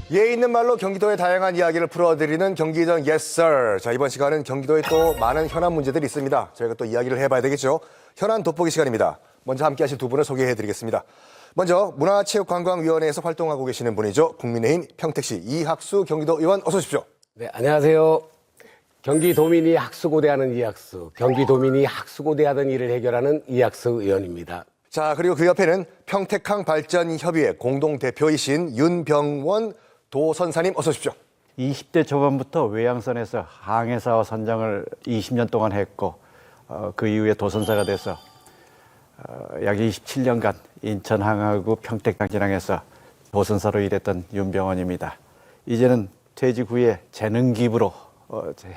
예 있는 말로 경기도의 다양한 이야기를 풀어드리는 경기도는 Yes, Sir. 자, 이번 시간은 경기도에 또 많은 현안 문제들이 있습니다. 저희가 또 이야기를 해봐야 되겠죠. 현안 돋보기 시간입니다. 먼저 함께 하실 두 분을 소개해드리겠습니다. 먼저 문화체육관광위원회에서 활동하고 계시는 분이죠. 국민의힘 평택시 이학수 경기도 의원 어서 오십시오. 네, 안녕하세요. 경기도민이 학수고대하는 이학수, 경기도민이 학수고대하던 일을 해결하는 이학수 의원입니다. 자, 그리고 그 옆에는 평택항 발전협의회 공동대표이신 윤병원 도선사님 어서 오십시오. 20대 초반부터 외양선에서 항해사와 선장을 20년 동안 했고 그 이후에 도선사가 돼서 약 27년간 인천항하고 평택항진항에서 도선사로 일했던 윤병원입니다. 이제는 퇴직 후에 재능 기부로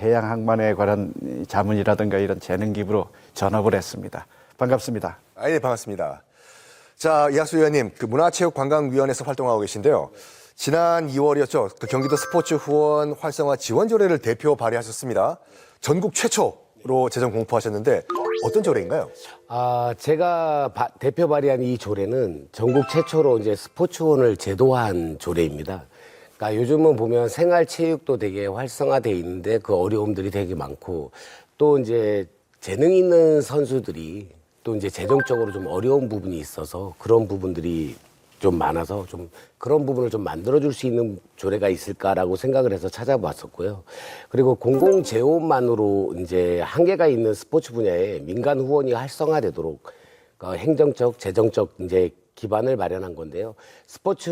해양 항만에 관한 자문이라든가 이런 재능 기부로 전업을 했습니다. 반갑습니다. 예, 반갑습니다. 자, 이학수 의원님, 그 문화체육관광위원회에서 활동하고 계신데요. 지난 2월이었죠. 그 경기도 스포츠 후원 활성화 지원 조례를 대표 발의하셨습니다. 전국 최초로 제정 공포하셨는데 어떤 조례인가요? 제가 대표 발의한 이 조례는 전국 최초로 이제 스포츠 후원을 제도화한 조례입니다. 그러니까 요즘은 보면 생활체육도 되게 활성화돼 있는데 그 어려움들이 되게 많고 또 이제 재능 있는 선수들이 또 이제 재정적으로 좀 어려운 부분이 있어서 그런 부분들이 좀 많아서 좀 그런 부분을 좀 만들어줄 수 있는 조례가 있을까라고 생각을 해서 찾아봤었고요. 그리고 공공재원만으로 이제 한계가 있는 스포츠 분야에 민간 후원이 활성화되도록 행정적, 재정적 이제 기반을 마련한 건데요. 스포츠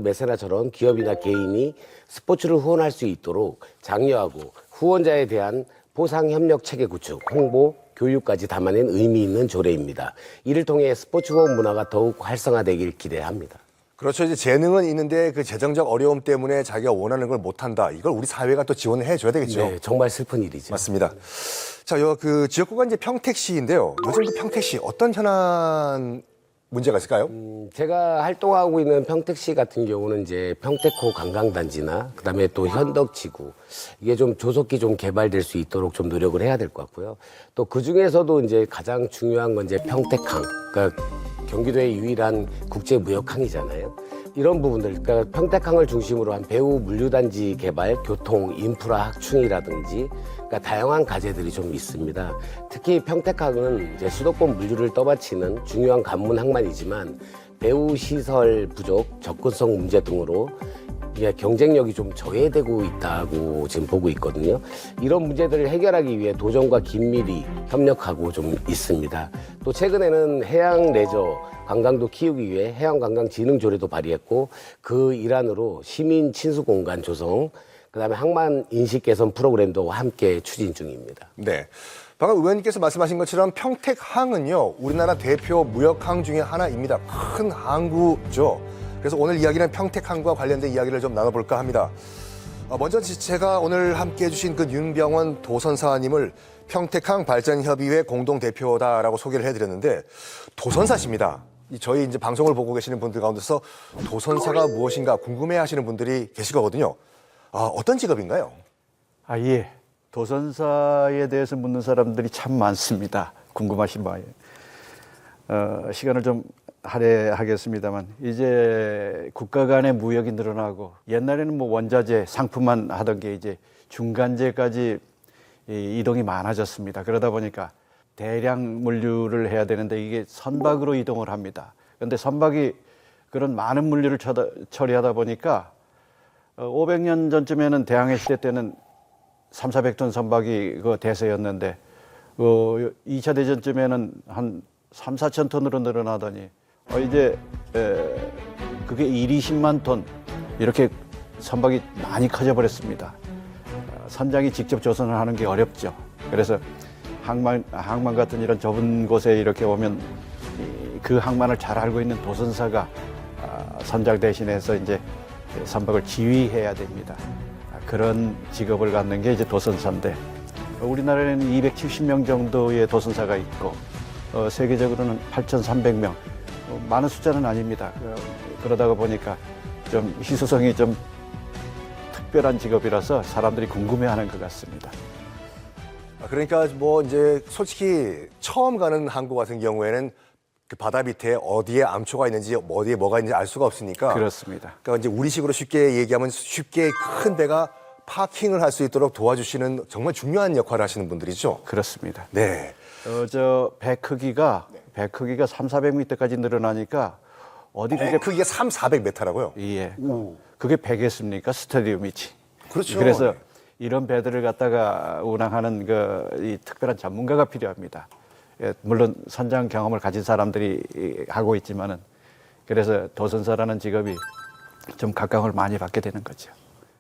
메세나처럼 기업이나 개인이 스포츠를 후원할 수 있도록 장려하고 후원자에 대한 보상 협력 체계 구축, 홍보, 교육까지 담아낸 의미 있는 조례입니다. 이를 통해 스포츠 후원 문화가 더욱 활성화되길 기대합니다. 그렇죠. 이제 재능은 있는데 그 재정적 어려움 때문에 자기가 원하는 걸 못한다. 이걸 우리 사회가 또 지원을 해줘야 되겠죠. 네, 정말 슬픈 일이죠. 맞습니다. 자, 그 지역구가 이제 평택시인데요. 요즘 그 평택시 어떤 현안 문제가 있을까요? 제가 활동하고 있는 평택시 같은 경우는 이제 평택호 관광단지나 그다음에 또 현덕지구 이게 좀 조속히 좀 개발될 수 있도록 좀 노력을 해야 될 것 같고요. 또 그 중에서도 이제 가장 중요한 건 이제 평택항, 그러니까 경기도의 유일한 국제무역항이잖아요. 이런 부분들, 그러니까 평택항을 중심으로 한 배후 물류단지 개발, 교통, 인프라 확충이라든지 그러니까 다양한 과제들이 좀 있습니다. 특히 평택항은 이제 수도권 물류를 떠받치는 중요한 관문 항만이지만 배후 시설 부족, 접근성 문제 등으로 경쟁력이 좀 저해되고 있다고 지금 보고 있거든요. 이런 문제들을 해결하기 위해 도정과 긴밀히 협력하고 좀 있습니다. 또 최근에는 해양 레저 관광도 키우기 위해 해양관광진흥조례도 발의했고 그 일환으로 시민 친수 공간 조성, 그다음에 항만 인식 개선 프로그램도 함께 추진 중입니다. 네. 방금 의원님께서 말씀하신 것처럼 평택항은요, 우리나라 대표 무역항 중에 하나입니다. 큰 항구죠. 그래서 오늘 이야기는 평택항과 관련된 이야기를 좀 나눠볼까 합니다. 먼저 제가 오늘 함께 해주신 그 윤병원 도선사님을 평택항 발전협의회 공동대표다라고 소개를 해드렸는데 도선사십니다. 저희 이제 방송을 보고 계시는 분들 가운데서 도선사가 무엇인가 궁금해하시는 분들이 계시거든요. 어떤 직업인가요? 예. 도선사에 대해서 묻는 사람들이 참 많습니다. 궁금하신 바에. 시간을 좀 할애하겠습니다만 이제 국가 간의 무역이 늘어나고 옛날에는 뭐 원자재 상품만 하던 게 이제 중간재까지 이동이 많아졌습니다. 그러다 보니까 대량 물류를 해야 되는데 이게 선박으로 이동을 합니다. 그런데 선박이 그런 많은 물류를 처리하다 보니까 500년 전쯤에는 대항해 시대 때는 3,400톤 선박이 그 대세였는데 2차 대전쯤에는 한 3, 4천 톤으로 늘어나더니 이제 그게 20만 톤 이렇게 선박이 많이 커져버렸습니다. 선장이 직접 조선을 하는 게 어렵죠. 그래서 항만 같은 이런 좁은 곳에 이렇게 오면 그 항만을 잘 알고 있는 도선사가 선장 대신해서 이제 선박을 지휘해야 됩니다. 그런 직업을 갖는 게 이제 도선사인데 우리나라에는 270명 정도의 도선사가 있고 세계적으로는 8,300명. 많은 숫자는 아닙니다. 그러다가 보니까 좀 희소성이 좀 특별한 직업이라서 사람들이 궁금해하는 것 같습니다. 그러니까 뭐 이제 솔직히 처음 가는 항구 같은 경우에는 그 바다 밑에 어디에 암초가 있는지 어디에 뭐가 있는지 알 수가 없으니까. 그렇습니다. 그러니까 이제 우리식으로 쉽게 얘기하면 쉽게 큰 배가 파킹을 할 수 있도록 도와주시는 정말 중요한 역할을 하시는 분들이죠. 그렇습니다. 네. 배 크기가 3, 400m까지 늘어나니까 어디 그게 크기가 400m라고요? 예. 그게 배겠습니까? 스타디움이지. 그렇죠. 그래서 네. 이런 배들을 갖다가 운항하는 이 특별한 전문가가 필요합니다. 예, 물론 선장 경험을 가진 사람들이 하고 있지만은 그래서 도선사라는 직업이 좀 각광을 많이 받게 되는 거죠.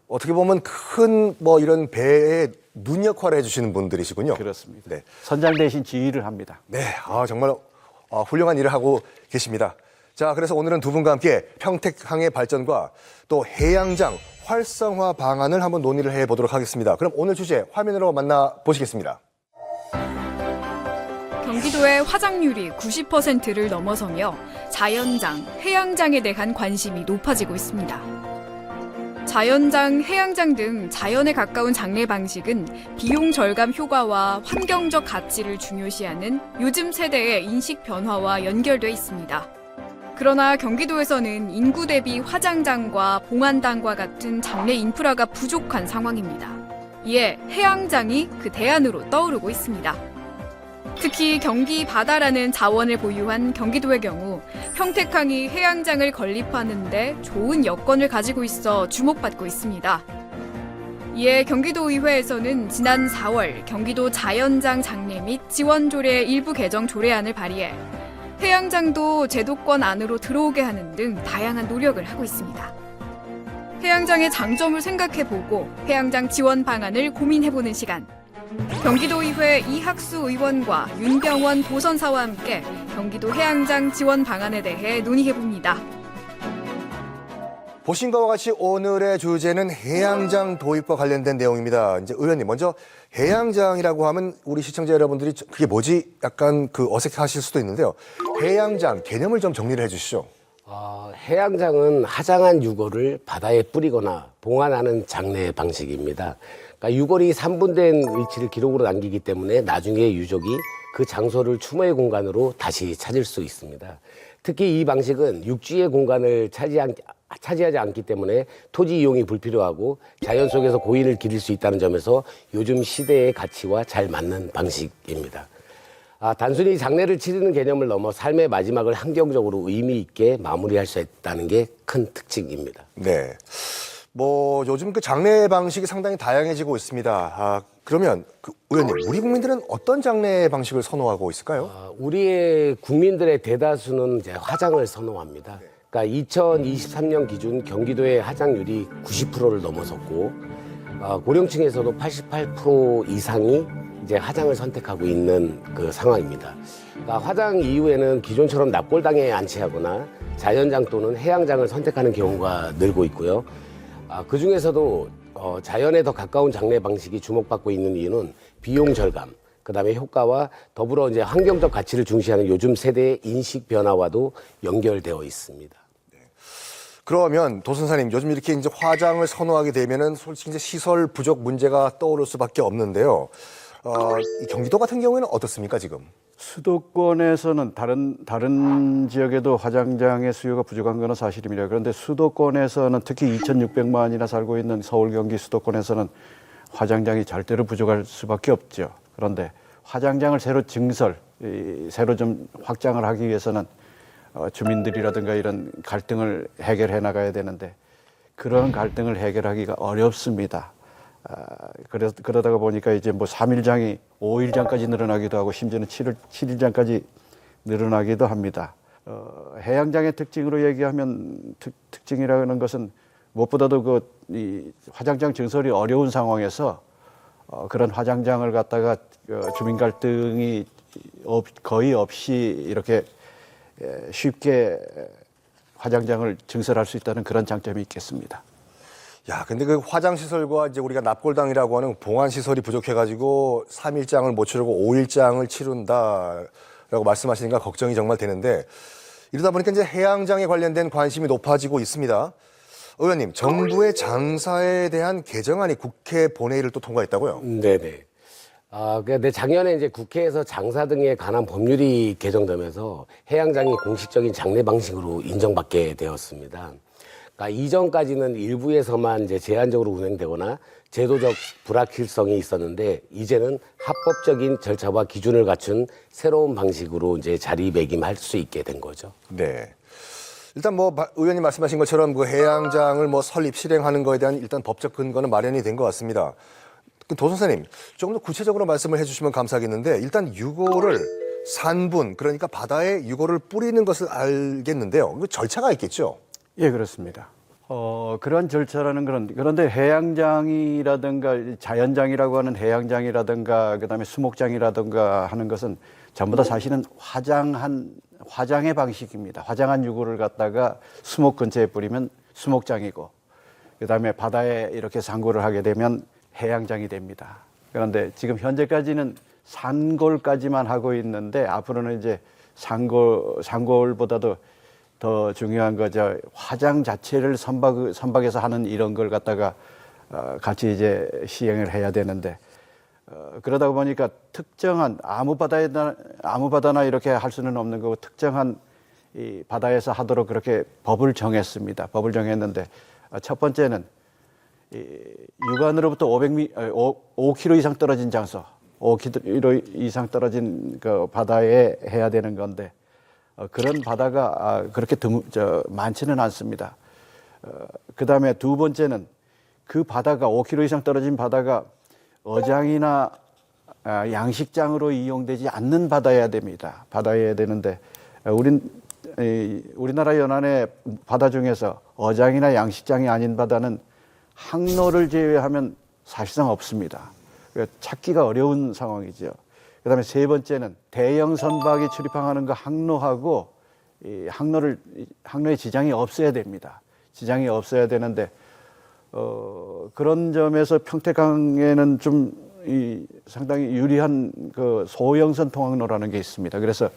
어떻게 보면 큰 뭐 이런 배의 눈 역할을 해주시는 분들이시군요. 그렇습니다. 네. 선장 대신 지휘를 합니다. 네, 정말 훌륭한 일을 하고 계십니다. 자, 그래서 오늘은 두 분과 함께 평택항의 발전과 또 해양장 활성화 방안을 한번 논의를 해보도록 하겠습니다. 그럼 오늘 주제 화면으로 만나보시겠습니다. 경기도의 화장률이 90%를 넘어서며 자연장, 해양장에 대한 관심이 높아지고 있습니다. 자연장, 해양장 등 자연에 가까운 장래 방식은 비용 절감 효과와 환경적 가치를 중요시하는 요즘 세대의 인식 변화와 연결돼 있습니다. 그러나 경기도에서는 인구 대비 화장장과 봉안당과 같은 장래 인프라가 부족한 상황입니다. 이에 해양장이 그 대안으로 떠오르고 있습니다. 특히 경기 바다라는 자원을 보유한 경기도의 경우 평택항이 해양장을 건립하는 데 좋은 여건을 가지고 있어 주목받고 있습니다. 이에 경기도의회에서는 지난 4월 경기도 자연장 장래 및 지원 조례 일부 개정 조례안을 발의해 해양장도 제도권 안으로 들어오게 하는 등 다양한 노력을 하고 있습니다. 해양장의 장점을 생각해보고 해양장 지원 방안을 고민해보는 시간. 경기도의회 이학수 의원과 윤병원 도선사와 함께 경기도 해양장 지원 방안에 대해 논의해봅니다. 보신 것과 같이 오늘의 주제는 해양장 도입과 관련된 내용입니다. 이제 의원님, 먼저 해양장이라고 하면 우리 시청자 여러분들이 그게 뭐지? 약간 어색하실 수도 있는데요. 해양장 개념을 좀 정리를 해주시죠. 해양장은 하장한 유골을 바다에 뿌리거나 봉안하는 장래 방식입니다. 그러니까 유골이 산분된 위치를 기록으로 남기기 때문에 나중에 유족이 그 장소를 추모의 공간으로 다시 찾을 수 있습니다. 특히 이 방식은 육지의 공간을 차지하지 않기 때문에 토지 이용이 불필요하고 자연 속에서 고인을 기릴 수 있다는 점에서 요즘 시대의 가치와 잘 맞는 방식입니다. 단순히 장례를 치르는 개념을 넘어 삶의 마지막을 환경적으로 의미 있게 마무리할 수 있다는 게 큰 특징입니다. 네. 요즘 장례 방식이 상당히 다양해지고 있습니다. 그러면 의원님, 우리 국민들은 어떤 장례 방식을 선호하고 있을까요? 우리의 국민들의 대다수는 이제 화장을 선호합니다. 그러니까 2023년 기준 경기도의 화장률이 90%를 넘어섰고 고령층에서도 88% 이상이 이제 화장을 선택하고 있는 그 상황입니다. 그러니까 화장 이후에는 기존처럼 납골당에 안치하거나 자연장 또는 해양장을 선택하는 경우가 늘고 있고요. 그 중에서도 자연에 더 가까운 장례 방식이 주목받고 있는 이유는 비용 절감, 그다음에 효과와 더불어 이제 환경적 가치를 중시하는 요즘 세대의 인식 변화와도 연결되어 있습니다. 그러면 도선사님, 요즘 이렇게 이제 화장을 선호하게 되면은 솔직히 이제 시설 부족 문제가 떠오를 수밖에 없는데요. 이 경기도 같은 경우에는 어떻습니까, 지금? 수도권에서는 다른 지역에도 화장장의 수요가 부족한 것은 사실입니다. 그런데 수도권에서는 특히 2,600만이나 살고 있는 서울, 경기 수도권에서는 화장장이 절대로 부족할 수밖에 없죠. 그런데 화장장을 새로 좀 확장을 하기 위해서는 주민들이라든가 이런 갈등을 해결해 나가야 되는데 그런 갈등을 해결하기가 어렵습니다. 그러다가 보니까 이제 3일장이 5일장까지 늘어나기도 하고 심지어는 7일장까지 늘어나기도 합니다. 해양장의 특징으로 얘기하면 특징이라는 것은 무엇보다도 이 화장장 증설이 어려운 상황에서 그런 화장장을 갖다가 주민 갈등이 거의 없이 이렇게 쉽게 화장장을 증설할 수 있다는 그런 장점이 있겠습니다. 근데 그 화장시설과 이제 우리가 납골당이라고 하는 봉안시설이 부족해가지고 3일장을 못 치르고 5일장을 치른다라고 말씀하시니까 걱정이 정말 되는데 이러다 보니까 이제 해양장에 관련된 관심이 높아지고 있습니다. 의원님, 정부의 장사에 대한 개정안이 국회 본회의를 또 통과했다고요? 네네. 근데 작년에 이제 국회에서 장사 등에 관한 법률이 개정되면서 해양장이 공식적인 장례 방식으로 인정받게 되었습니다. 그러니까 이전까지는 일부에서만 이제 제한적으로 운행되거나 제도적 불확실성이 있었는데 이제는 합법적인 절차와 기준을 갖춘 새로운 방식으로 이제 자리매김할 수 있게 된 거죠. 네. 일단 뭐 의원님 말씀하신 것처럼 그 해양장을 뭐 설립 실행하는 거에 대한 일단 법적 근거는 마련이 된 것 같습니다. 도 선생님, 조금 더 구체적으로 말씀을 해주시면 감사하겠는데 일단 유골을 산분, 그러니까 바다에 유골을 뿌리는 것을 알겠는데요. 그 절차가 있겠죠? 예, 그렇습니다. 그런 절차라는 그런데 해양장이라든가 자연장이라고 하는 해양장이라든가 그다음에 수목장이라든가 하는 것은 전부 다 사실은 화장의 방식입니다. 화장한 유골을 갖다가 수목 근처에 뿌리면 수목장이고 그다음에 바다에 이렇게 상고를 하게 되면 해양장이 됩니다. 그런데 지금 현재까지는 산골까지만 하고 있는데 앞으로는 이제 산골보다도 더 중요한 거죠. 화장 자체를 선박에서 하는 이런 걸 갖다가 같이 이제 시행을 해야 되는데 그러다 보니까 특정한 아무 바다나 이렇게 할 수는 없는 거고 특정한 이 바다에서 하도록 그렇게 법을 정했습니다. 법을 정했는데 첫 번째는 육안으로부터 5km 이상 떨어진 장소, 5km 이상 떨어진 그 바다에 해야 되는 건데 그런 바다가 그렇게 많지는 않습니다. 그 다음에 두 번째는 그 바다가 5km 이상 떨어진 바다가 어장이나 양식장으로 이용되지 않는 바다여야 됩니다. 바다여야 되는데 우리나라 연안의 바다 중에서 어장이나 양식장이 아닌 바다는 항로를 제외하면 사실상 없습니다. 찾기가 어려운 상황이죠. 그다음에 세 번째는 대형 선박이 출입항하는 그 항로하고 이 항로에 지장이 없어야 됩니다. 지장이 없어야 되는데 그런 점에서 평택항에는 좀 상당히 유리한 그 소형선 통항로라는 게 있습니다. 그래서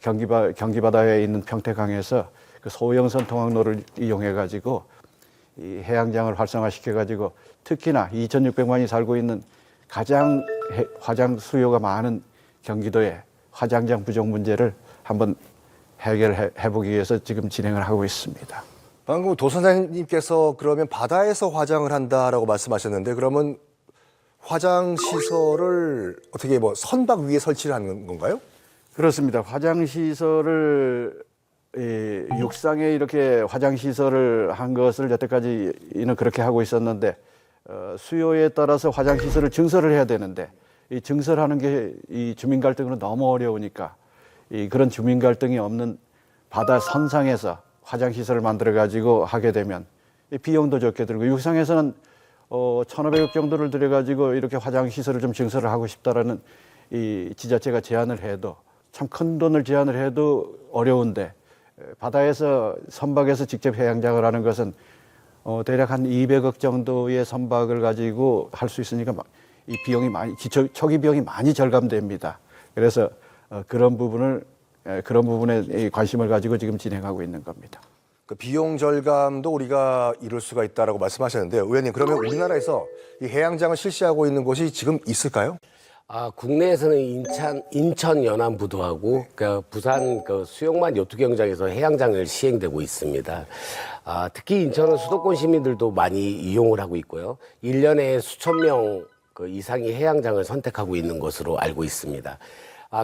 경기 바다에 있는 평택항에서 그 소형선 통항로를 이용해 가지고 이 해양장을 활성화시켜 가지고 특히나 2,600만이 살고 있는 가장 화장 수요가 많은 경기도의 화장장 부족 문제를 한번 해결해 보기 위해서 지금 진행을 하고 있습니다. 방금 도 선생님께서 그러면 바다에서 화장을 한다라고 말씀하셨는데 그러면 화장 시설을 어떻게 뭐 선박 위에 설치를 하는 건가요? 그렇습니다. 화장 시설을 육상에 이렇게 화장 시설을 한 것을 여태까지는 그렇게 하고 있었는데 수요에 따라서 화장 시설을 증설을 해야 되는데 이 증설하는 게 이 주민 갈등으로 너무 어려우니까 그런 주민 갈등이 없는 바다 선상에서 화장 시설을 만들어 가지고 하게 되면 비용도 적게 들고 육상에서는 1,500억 정도를 들여 가지고 이렇게 화장 시설을 좀 증설을 하고 싶다라는 이 지자체가 제안을 해도 참 큰 돈을 제안을 해도 어려운데 바다에서 선박에서 직접 해양장을 하는 것은 대략 한 200억 정도의 선박을 가지고 할 수 있으니까 이 비용이 초기 비용이 많이 절감됩니다. 그래서 그런 부분에 관심을 가지고 지금 진행하고 있는 겁니다. 그 비용 절감도 우리가 이룰 수가 있다라고 말씀하셨는데요. 의원님, 그러면 우리나라에서 이 해양장을 실시하고 있는 곳이 지금 있을까요? 국내에서는 인천 연안부두하고 그 부산 그 수영만 요트경장에서 해양장을 시행되고 있습니다. 특히 인천은 수도권 시민들도 많이 이용을 하고 있고요. 1년에 수천 명 이상이 해양장을 선택하고 있는 것으로 알고 있습니다.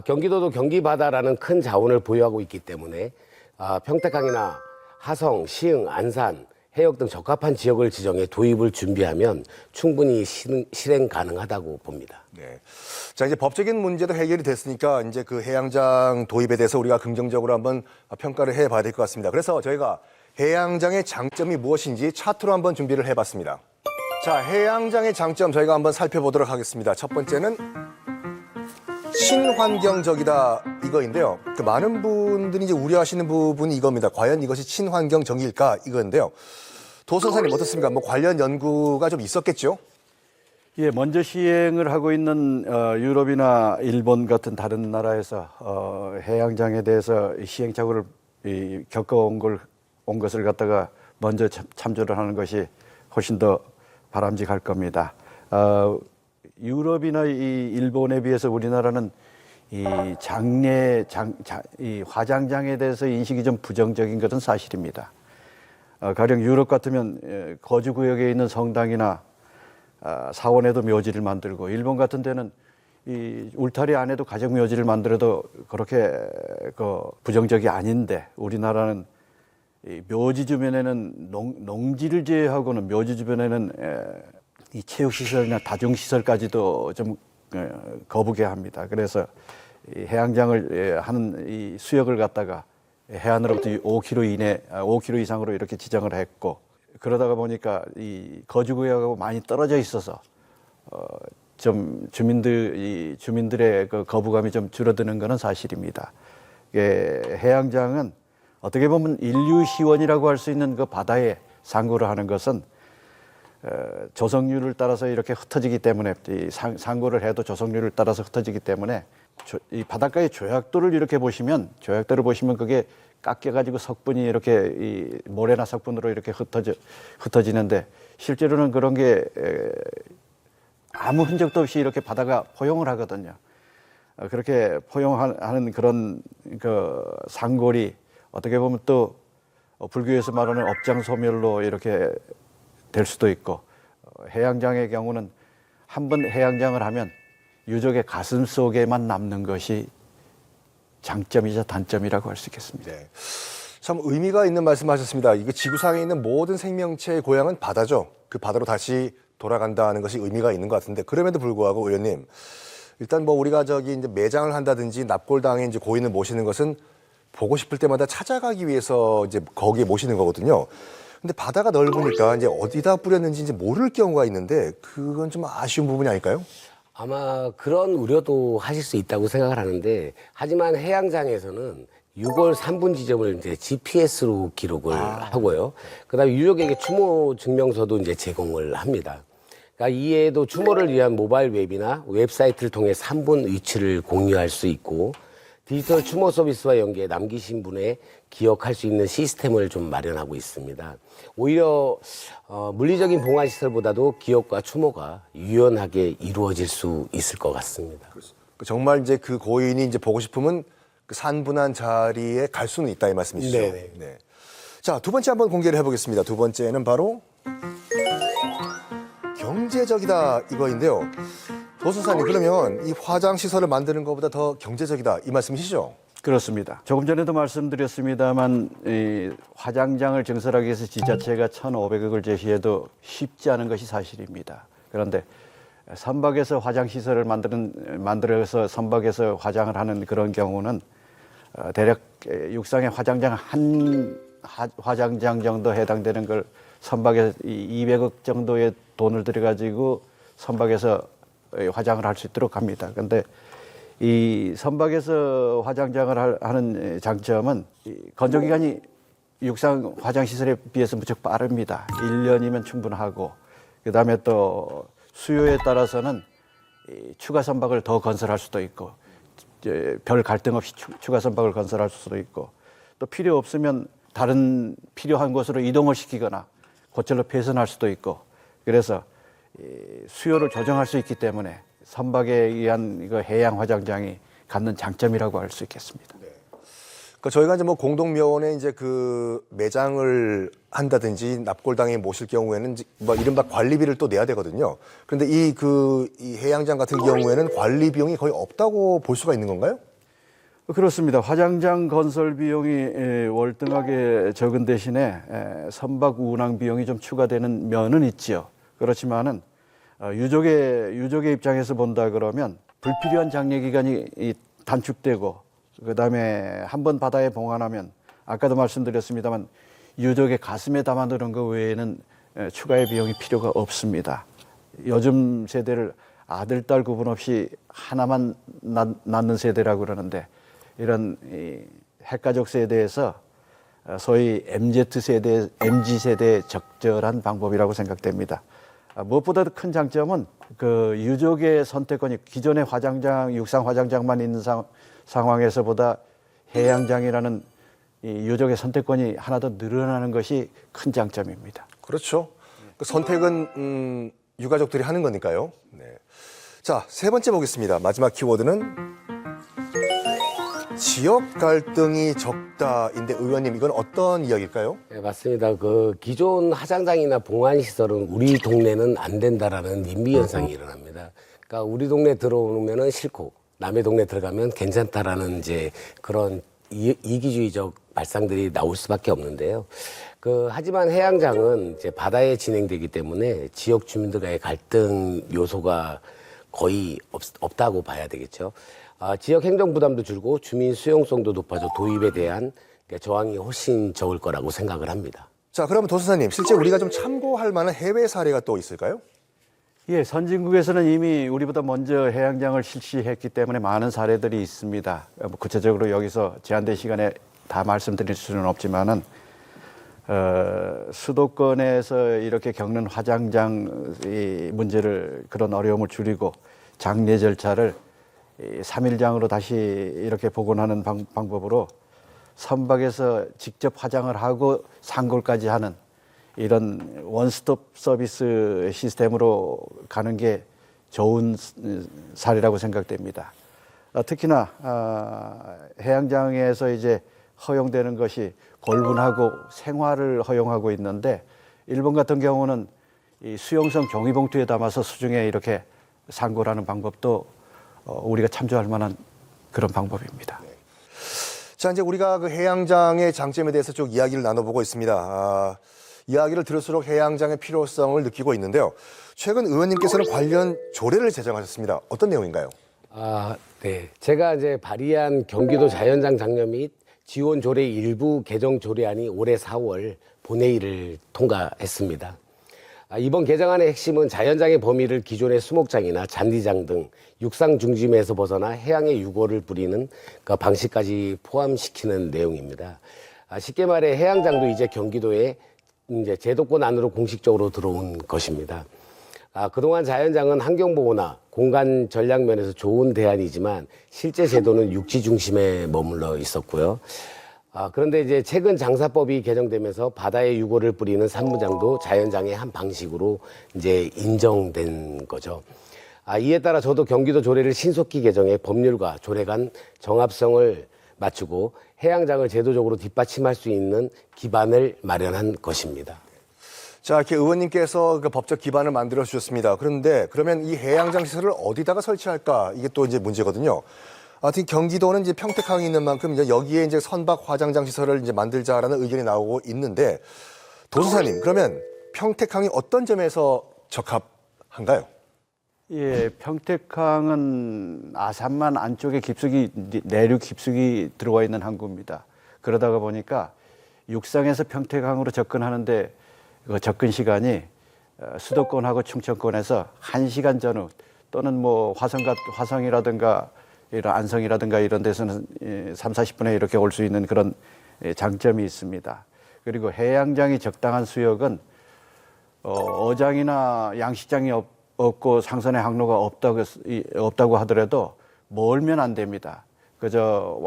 경기도도 경기바다라는 큰 자원을 보유하고 있기 때문에 평택항이나 하성, 시흥, 안산, 해역 등 적합한 지역을 지정해 도입을 준비하면 충분히 실행 가능하다고 봅니다. 네. 자, 이제 법적인 문제도 해결이 됐으니까 이제 그 해양장 도입에 대해서 우리가 긍정적으로 한번 평가를 해봐야 될 것 같습니다. 그래서 저희가 해양장의 장점이 무엇인지 차트로 한번 준비를 해봤습니다. 자, 해양장의 장점 저희가 한번 살펴보도록 하겠습니다. 첫 번째는 친환경적이다 이거인데요. 그 많은 분들이 이제 우려하시는 부분이 이겁니다. 과연 이것이 친환경적일까 이건데요. 도 선생님 어떻습니까? 뭐 관련 연구가 좀 있었겠죠? 예, 먼저 시행을 하고 있는 유럽이나 일본 같은 다른 나라에서 해양장에 대해서 시행착오를 겪어온 것을 갖다가 먼저 참조를 하는 것이 훨씬 더 바람직할 겁니다. 유럽이나 이 일본에 비해서 우리나라는 이 이 화장장에 대해서 인식이 좀 부정적인 것은 사실입니다. 가령 유럽 같으면 거주 구역에 있는 성당이나 사원에도 묘지를 만들고, 일본 같은 데는 이 울타리 안에도 가정 묘지를 만들어도 그렇게 부정적이 아닌데, 우리나라는 이 묘지 주변에는 농지를 제외하고는 묘지 주변에는 이 체육시설이나 다중시설까지도 좀 거부게 합니다. 그래서 이 해양장을 하는 이 수역을 갖다가 해안으로부터 5km 이상으로 이렇게 지정을 했고, 그러다가 보니까 이 거주구역하고 많이 떨어져 있어서 좀 주민들의 그 거부감이 좀 줄어드는 것은 사실입니다. 해양장은 어떻게 보면 인류시원이라고 할 수 있는 그 바다에 상고를 하는 것은 조성률을 따라서 이렇게 흩어지기 때문에, 이 상고를 해도 조성률을 따라서 흩어지기 때문에 이 바닷가의 조약도를 이렇게 보시면, 조약도를 보시면 그게 깎여가지고 석분이 이렇게 이 모래나 석분으로 이렇게 흩어지는데, 실제로는 그런 게 아무 흔적도 없이 이렇게 바다가 포용을 하거든요. 그렇게 포용하는 그런 그 상골이 어떻게 보면 또 불교에서 말하는 업장소멸로 이렇게 될 수도 있고, 해양장의 경우는 한번 해양장을 하면 유족의 가슴 속에만 남는 것이 장점이자 단점이라고 할 수 있겠습니다. 네. 참 의미가 있는 말씀하셨습니다. 이게 지구상에 있는 모든 생명체의 고향은 바다죠. 그 바다로 다시 돌아간다는 것이 의미가 있는 것 같은데, 그럼에도 불구하고 의원님, 일단 뭐 우리가 이제 매장을 한다든지 납골당에 이제 고인을 모시는 것은 보고 싶을 때마다 찾아가기 위해서 이제 거기에 모시는 거거든요. 근데 바다가 넓으니까 이제 어디다 뿌렸는지 이제 모를 경우가 있는데, 그건 좀 아쉬운 부분이 아닐까요? 아마 그런 우려도 하실 수 있다고 생각을 하는데, 하지만 해양장에서는 6월 3분 지점을 이제 GPS로 기록을 하고요. 그다음에 유족에게 추모 증명서도 이제 제공을 합니다. 그러니까 이외에도 추모를 위한 모바일 웹이나 웹사이트를 통해 3분 위치를 공유할 수 있고, 디지털 추모 서비스와 연계해 남기신 분의 기억할 수 있는 시스템을 좀 마련하고 있습니다. 오히려 물리적인 봉화 시설보다도 기억과 추모가 유연하게 이루어질 수 있을 것 같습니다. 정말 이제 그 고인이 이제 보고 싶으면 그 산분한 자리에 갈 수는 있다, 이 말씀이시죠? 네네. 네. 자, 두 번째 한번 공개를 해보겠습니다. 두 번째는 바로 경제적이다 이거인데요. 도선사님, 그러면 이 화장 시설을 만드는 것보다 더 경제적이다 이 말씀이시죠? 그렇습니다. 조금 전에도 말씀드렸습니다만, 이 화장장을 증설하기 위해서 지자체가 1,500억을 제시해도 쉽지 않은 것이 사실입니다. 그런데 선박에서 화장 시설을 만들어서 선박에서 화장을 하는 그런 경우는 대략 육상의 화장장 한 화장장 정도 해당되는 걸 선박에 200억 정도의 돈을 들여가지고 선박에서 화장을 할 수 있도록 합니다. 그런데 이 선박에서 화장장을 하는 장점은 건조기간이 육상 화장시설에 비해서 무척 빠릅니다. 1년이면 충분하고, 그 다음에 또 수요에 따라서는 추가 선박을 더 건설할 수도 있고, 별 갈등 없이 추가 선박을 건설할 수도 있고, 또 필요 없으면 다른 필요한 곳으로 이동을 시키거나 고철로 폐선할 수도 있고, 그래서 수요를 조정할 수 있기 때문에 선박에 의한 이거 해양 화장장이 갖는 장점이라고 할 수 있겠습니다. 그러니까 저희가 이제 뭐 공동묘원에 이제 그 매장을 한다든지 납골당에 모실 경우에는 뭐 이른바 관리비를 또 내야 되거든요. 그런데 이 해양장 같은 경우에는 관리 비용이 거의 없다고 볼 수가 있는 건가요? 그렇습니다. 화장장 건설 비용이 월등하게 적은 대신에 선박 운항 비용이 좀 추가되는 면은 있지요. 그렇지만은 유족의 입장에서 본다 그러면 불필요한 장려 기간이 단축되고, 그다음에 한번 바다에 봉안하면 아까도 말씀드렸습니다만 유족의 가슴에 담아두는 것 외에는 추가의 비용이 필요가 없습니다. 요즘 세대를 아들, 딸 구분 없이 하나만 낳는 세대라고 그러는데, 이런 핵가족 세대에서 소위 MZ세대에 적절한 방법이라고 생각됩니다. 무엇보다도 큰 장점은 그 유족의 선택권이 기존의 육상 화장장만 있는 상황에서보다 해양장이라는 이 유족의 선택권이 하나 더 늘어나는 것이 큰 장점입니다. 그렇죠. 그 선택은 유가족들이 하는 거니까요. 네. 자, 세 번째 보겠습니다. 마지막 키워드는 지역 갈등이 적다인데 의원님 이건 어떤 이야기일까요? 네, 맞습니다. 그 기존 하장장이나 봉안 시설은 우리 동네는 안 된다라는 님비 현상이 일어납니다. 그러니까 우리 동네 들어오면은 싫고 남의 동네 들어가면 괜찮다라는 이제 그런 이기주의적 발상들이 나올 수밖에 없는데요. 하지만 해양장은 이제 바다에 진행되기 때문에 지역 주민들과의 갈등 요소가 거의 없다고 봐야 되겠죠. 지역 행정 부담도 줄고 주민 수용성도 높아져 도입에 대한 저항이 훨씬 적을 거라고 생각을 합니다. 자, 그러면 도수사님 실제 우리가 좀 참고할 만한 해외 사례가 또 있을까요? 예, 선진국에서는 이미 우리보다 먼저 해양장을 실시했기 때문에 많은 사례들이 있습니다. 구체적으로 여기서 제한된 시간에 다 말씀드릴 수는 없지만은 수도권에서 이렇게 겪는 화장장 문제를 그런 어려움을 줄이고 장례 절차를 3일장으로 다시 이렇게 복원하는 방법으로 선박에서 직접 화장을 하고 상골까지 하는 이런 원스톱 서비스 시스템으로 가는 게 좋은 사례라고 생각됩니다. 특히나 해양장에서 이제 허용되는 것이 골분하고 생화를 허용하고 있는데 일본 같은 경우는 이 수용성 종이봉투에 담아서 수중에 이렇게 상골하는 방법도 우리가 참조할 만한 그런 방법입니다. 자, 이제 우리가 그 해양장의 장점에 대해서 쭉 이야기를 나눠보고 있습니다. 이야기를 들을수록 해양장의 필요성을 느끼고 있는데요. 최근 의원님께서는 관련 조례를 제정하셨습니다. 어떤 내용인가요? 네. 제가 이제 발의한 경기도 자연장 장려 및 지원 조례 일부 개정 조례안이 올해 4월 본회의를 통과했습니다. 이번 개정안의 핵심은 자연장의 범위를 기존의 수목장이나 잔디장 등 육상 중심에서 벗어나 해양의 유골을 부리는 그 방식까지 포함시키는 내용입니다. 쉽게 말해 해양장도 이제 경기도에 이제 제도권 안으로 공식적으로 들어온 것입니다. 그동안 자연장은 환경보호나 공간 전략 면에서 좋은 대안이지만 실제 제도는 육지 중심에 머물러 있었고요. 그런데 이제 최근 장사법이 개정되면서 바다에 유골을 뿌리는 산무장도 자연장의 한 방식으로 이제 인정된 거죠. 이에 따라 저도 경기도 조례를 신속히 개정해 법률과 조례 간 정합성을 맞추고 해양장을 제도적으로 뒷받침할 수 있는 기반을 마련한 것입니다. 자, 이렇게 의원님께서 그 법적 기반을 만들어 주셨습니다. 그런데 그러면 이 해양장 시설을 어디다가 설치할까? 이게 또 이제 문제거든요. 하여튼 경기도는 이제 평택항이 있는 만큼 이제 여기에 이제 선박 화장장 시설을 이제 만들자라는 의견이 나오고 있는데 도수사님, 그러면 평택항이 어떤 점에서 적합한가요? 예, 평택항은 아산만 안쪽에 깊숙이 내륙 깊숙이 들어와 있는 항구입니다. 그러다가 보니까 육상에서 평택항으로 접근하는데 그 접근 시간이 수도권하고 충청권에서 1시간 전후 또는 뭐 화성이라든가 이런 안성이라든가 이런 데서는 3, 40분에 이렇게 올 수 있는 그런 장점이 있습니다. 그리고 해양장이 적당한 수역은 어장이나 양식장이 없고 상선의 항로가 없다고 하더라도 멀면 안 됩니다. 그저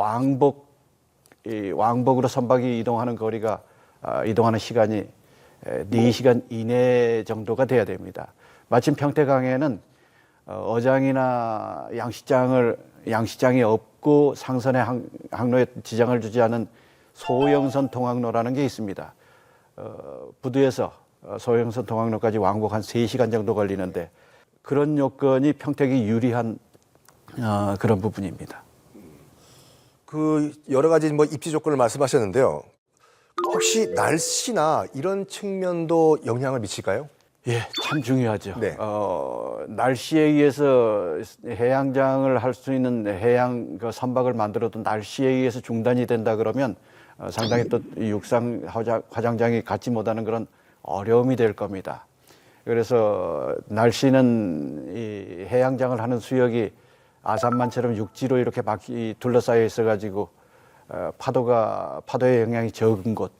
왕복으로 선박이 이동하는 거리가 이동하는 시간이 4시간 이내 정도가 돼야 됩니다. 마침 평택항에는 어장이나 양식장이 없고 상선의 항로에 지장을 주지 않은 소형선 통항로라는 게 있습니다. 부두에서 소형선 통항로까지 왕복 한 3시간 정도 걸리는데 그런 요건이 평택이 유리한 그런 부분입니다. 그 여러 가지 뭐 입지 조건을 말씀하셨는데요. 혹시 날씨나 이런 측면도 영향을 미칠까요? 예, 참 중요하죠. 네. 날씨에 의해서 해양장을 할 수 있는 해양 그 선박을 만들어도 날씨에 의해서 중단이 된다 그러면 상당히 또 육상 화장장이 갖지 못하는 그런 어려움이 될 겁니다. 그래서 날씨는 이 해양장을 하는 수역이 아산만처럼 육지로 이렇게 둘러싸여 있어가지고 파도의 영향이 적은 곳,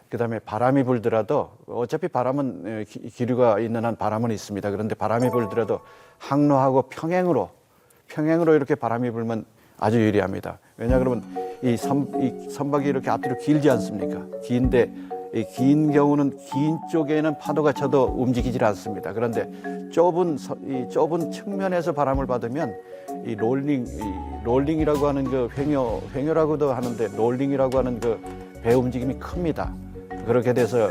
그다음에 바람이 불더라도 어차피 바람은 기류가 있는 한 바람은 있습니다. 그런데 바람이 불더라도 항로하고 평행으로 이렇게 바람이 불면 아주 유리합니다. 왜냐 그러면 이 선박이 이렇게 앞뒤로 길지 않습니까? 긴데 이 긴 경우는 긴 쪽에는 파도가 쳐도 움직이질 않습니다. 그런데 이 좁은 측면에서 바람을 받으면 이 롤링이라고 하는 그 횡효라고도 하는데 롤링이라고 하는 그 배 움직임이 큽니다. 그렇게 돼서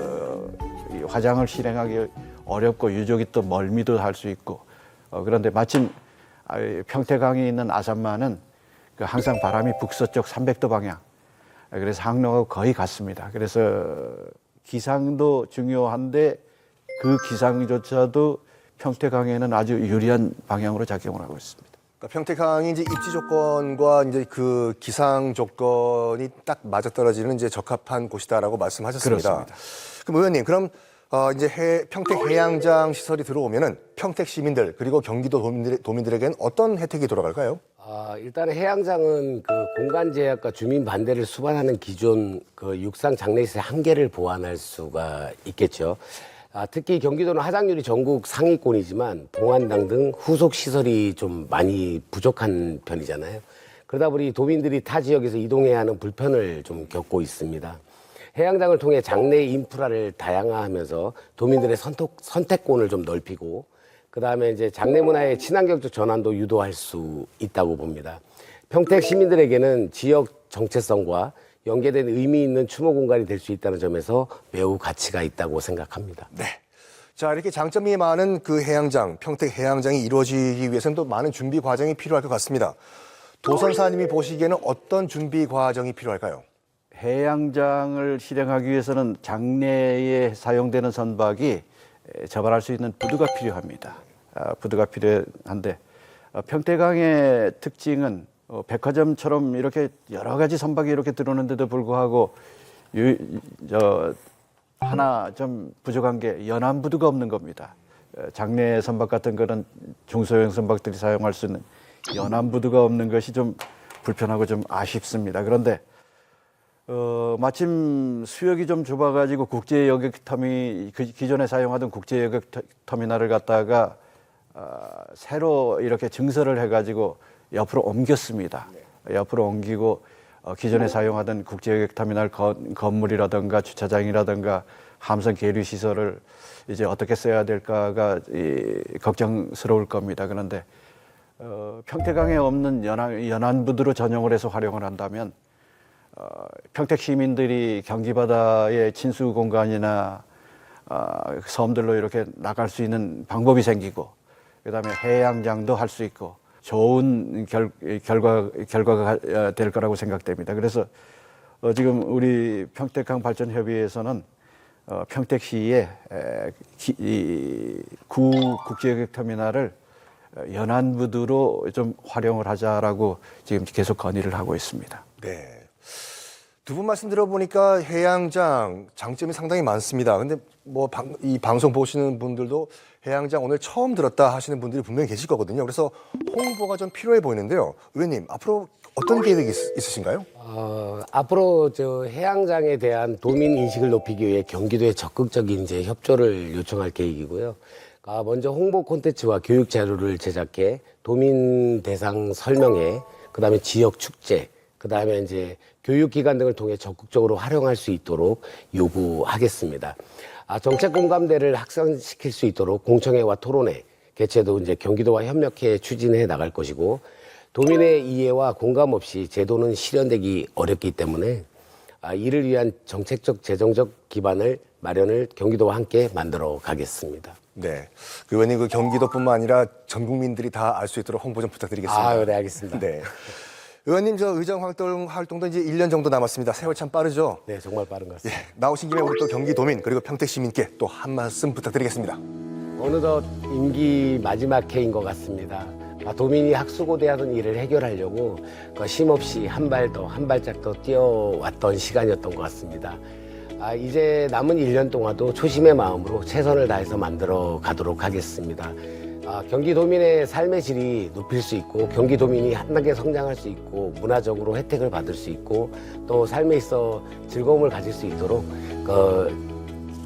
이 화장을 실행하기 어렵고 유족이 또 멀미도 할 수 있고 그런데 마침 평택항에 있는 아산만은 그 항상 바람이 북서쪽 300도 방향 그래서 항로하고 거의 같습니다. 그래서 기상도 중요한데 그 기상조차도 평택항에는 아주 유리한 방향으로 작용을 하고 있습니다. 그러니까 평택항이 이제 입지 조건과 이제 그 기상 조건이 딱 맞아떨어지는 이제 적합한 곳이다라고 말씀하셨습니다. 그렇습니다. 그럼 의원님, 그럼 이제 평택 해양장 시설이 들어오면은 평택 시민들 그리고 경기도 도민들에게는 어떤 혜택이 돌아갈까요? 일단 해양장은 그 공간 제약과 주민 반대를 수반하는 기존 그 육상 장례시설 한계를 보완할 수가 있겠죠. 특히 경기도는 하장률이 전국 상위권이지만 봉안당 등 후속 시설이 좀 많이 부족한 편이잖아요. 그러다 보니 도민들이 타 지역에서 이동해야 하는 불편을 좀 겪고 있습니다. 해양장을 통해 장례 인프라를 다양화하면서 도민들의 선택권을 좀 넓히고 그다음에 이제 장례 문화의 친환경적 전환도 유도할 수 있다고 봅니다. 평택 시민들에게는 지역 정체성과 연계된 의미 있는 추모 공간이 될 수 있다는 점에서 매우 가치가 있다고 생각합니다. 네. 자, 이렇게 장점이 많은 그 해양장, 평택 해양장이 이루어지기 위해서는 또 많은 준비 과정이 필요할 것 같습니다. 도선사님이 보시기에는 어떤 준비 과정이 필요할까요? 해양장을 실행하기 위해서는 장례에 사용되는 선박이 접안할 수 있는 부두가 필요합니다. 부두가 필요한데 평택항의 특징은 백화점처럼 이렇게 여러 가지 선박이 이렇게 들어오는데도 불구하고 하나 좀 부족한 게 연안 부두가 없는 겁니다. 장례 선박 같은 거는 중소형 선박들이 사용할 수 있는 연안 부두가 없는 것이 좀 불편하고 좀 아쉽습니다. 그런데 마침 수역이 좀 좁아가지고 기존에 사용하던 국제여객 터미널을 갖다가 새로 이렇게 증설을 해가지고 옆으로 옮겼습니다. 옆으로 옮기고 기존에 사용하던 국제여객 터미널 건물이라든가 주차장이라든가 함선 계류 시설을 이제 어떻게 써야 될까가 걱정스러울 겁니다. 그런데 평택항에 없는 연안부두로 전용을 해서 활용을 한다면 평택 시민들이 경기 바다의 친수 공간이나 섬들로 이렇게 나갈 수 있는 방법이 생기고 그다음에 해양장도 할 수 있고 좋은 결과가 될 거라고 생각됩니다. 그래서 지금 우리 평택항 발전협의회에서는 평택시에 국제여객 터미널을 연안부두로 좀 활용을 하자라고 지금 계속 건의를 하고 있습니다. 네. 두 분 말씀 들어보니까 해양장 장점이 상당히 많습니다. 근데 이 방송 보시는 분들도 해양장 오늘 처음 들었다 하시는 분들이 분명히 계실 거거든요. 그래서 홍보가 좀 필요해 보이는데요. 의원님, 앞으로 어떤 계획이 있으신가요? 앞으로 해양장에 대한 도민 인식을 높이기 위해 경기도에 적극적인 이제 협조를 요청할 계획이고요. 먼저 홍보 콘텐츠와 교육 자료를 제작해 도민 대상 설명회, 그다음에 지역 축제, 그다음에 이제 교육기관 등을 통해 적극적으로 활용할 수 있도록 요구하겠습니다. 정책 공감대를 확산시킬 수 있도록 공청회와 토론회 개최도 이제 경기도와 협력해 추진해 나갈 것이고 도민의 이해와 공감 없이 제도는 실현되기 어렵기 때문에 이를 위한 정책적 재정적 기반을 마련을 경기도와 함께 만들어 가겠습니다. 네. 의원님, 그 경기도뿐만 아니라 전 국민들이 다 알 수 있도록 홍보 좀 부탁드리겠습니다. 네, 알겠습니다. 네. 의원님, 의정 활동도 이제 1년 정도 남았습니다. 세월 참 빠르죠? 네, 정말 빠른 것 같습니다. 나오신 김에 우리 또 경기도민 그리고 평택 시민께 또 한 말씀 부탁드리겠습니다. 어느덧 임기 마지막 해인 것 같습니다. 도민이 학수고대하던 일을 해결하려고 쉼없이 한 발 더 한 발짝 더 뛰어왔던 시간이었던 것 같습니다. 이제 남은 1년 동안도 초심의 마음으로 최선을 다해서 만들어 가도록 하겠습니다. 경기도민의 삶의 질이 높일 수 있고 경기도민이 한 단계 성장할 수 있고 문화적으로 혜택을 받을 수 있고 또 삶에 있어 즐거움을 가질 수 있도록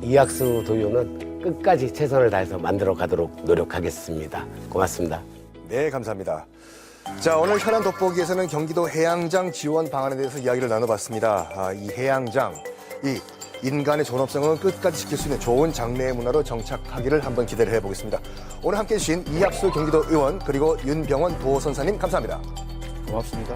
이학수 도요는 끝까지 최선을 다해서 만들어 가도록 노력하겠습니다. 고맙습니다. 네, 감사합니다. 자, 오늘 현안 돋보기에서는 경기도 해양장 지원 방안에 대해서 이야기를 나눠봤습니다. 이 해양장, 인간의 존엄성은 끝까지 지킬 수 있는 좋은 장래의 문화로 정착하기를 한번 기대를 해보겠습니다. 오늘 함께해 주신 이학수 경기도 의원 그리고 윤병원 도선사님 감사합니다. 고맙습니다.